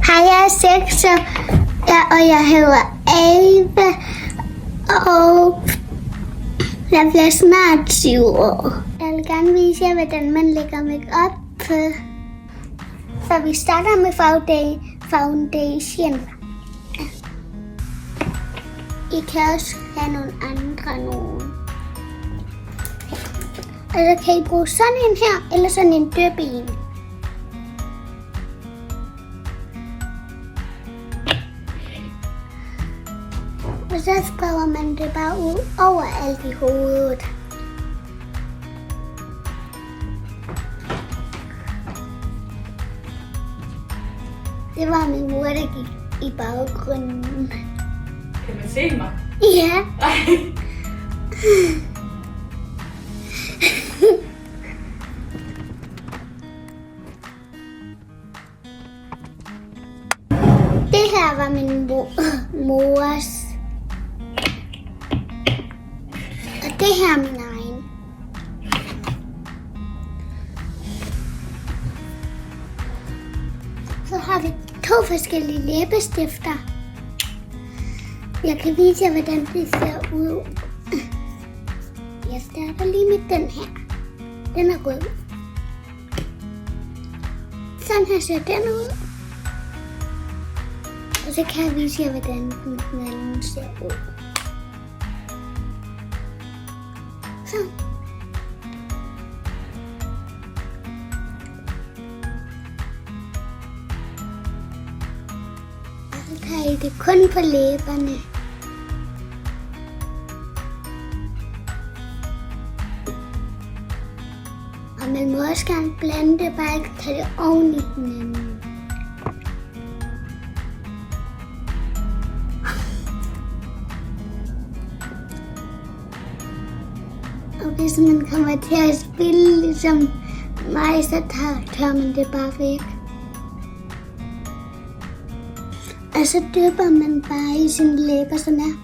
Hej, jeg er 6 år, og jeg hedder Ava, og jeg bliver snart 7 år. Jeg vil gerne vise jer, hvordan man lægger make-up på. Så vi starter med foundation. I kan også have nogle andre nogen. Og så kan I bruge sådan en her, eller sådan en døben. Og så spreder man det bare ud overalt i hovedet. Det var min mor, der gik i baggrunden. Kan man se mig? Ja. Det her var min mors. Og det her er min egen. Så har vi 2 forskellige læbestifter. Jeg kan vise jer, hvordan det ser ud. Jeg starter lige med den her. Den er rød. Sådan her ser den ud. Og så kan jeg vise jer, hvordan den anden ser ud. Sådan. Og så tager I det kun på læberne. Og man må også gerne blande det, bare ikke tage det oven i hinanden. Og hvis man kommer til at spille ligesom mig, så tager man det bare væk. Og så dypper man bare i sine læber sådan her.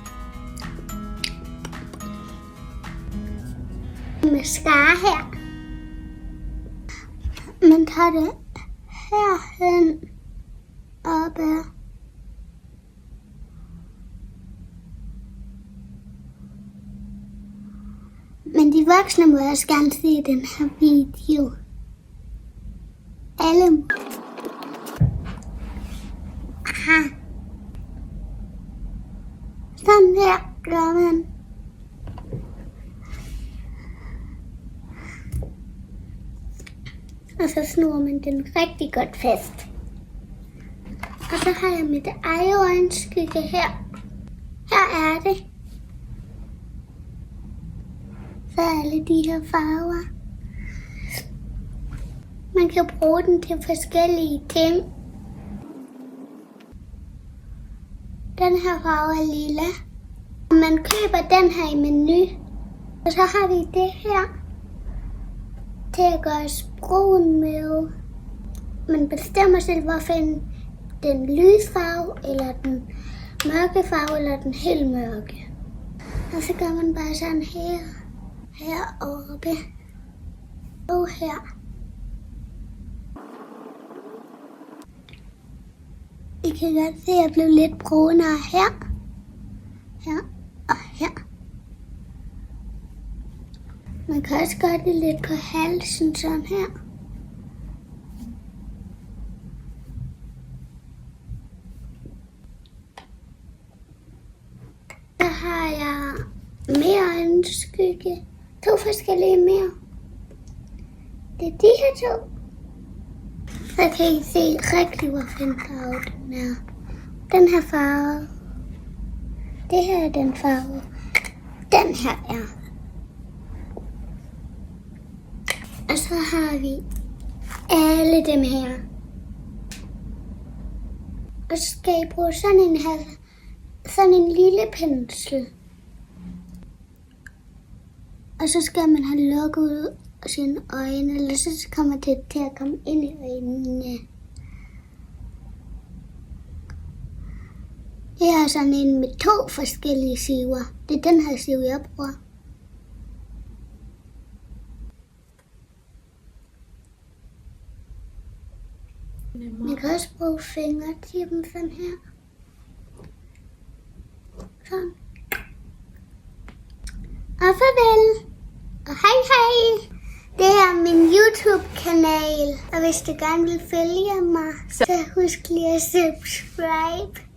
Mascara her. Man tager det herhen op ad. Men de voksne må også gerne se den her video. Alle. Aha. Sådan her gør man. Og så snurrer man den rigtig godt fast. Og så har jeg mit eget øjenskygge her. Her er det. Så alle de her farver. Man kan bruge den til forskellige ting. Den her farve er lilla. Man køber den her i Menu. Og så har vi det her til at gøre brun med. Man bestemmer selv, hvorfor den lyse farve, eller den mørke farve, eller den helt mørke. Og så gør man bare sådan her. Heroppe. Og her. I kan godt se, at jeg blev lidt brunere her. Her og her. Man kan også gøre det lidt på halsen, sådan her. Så har jeg mere øjenskygge. 2 forskellige mere. Det er de her 2. Så kan I se rigtig, hvor fin farve den er. Den her farve. Det her er den farve. Den her er. Og så har vi alle dem her. Og så skal I bruge sådan en lille pensel. Og så skal man have lukket sine øjne, eller så kommer det til at komme ind i øjnene. Jeg har sådan en med 2 forskellige siver. Det er den her siv, jeg bruger. Man kan også bruge fingertippen sådan her. Sådan. Og farvel. Og hej hej. Det er min YouTube-kanal. Og hvis du gerne vil følge mig, så husk lige at subscribe.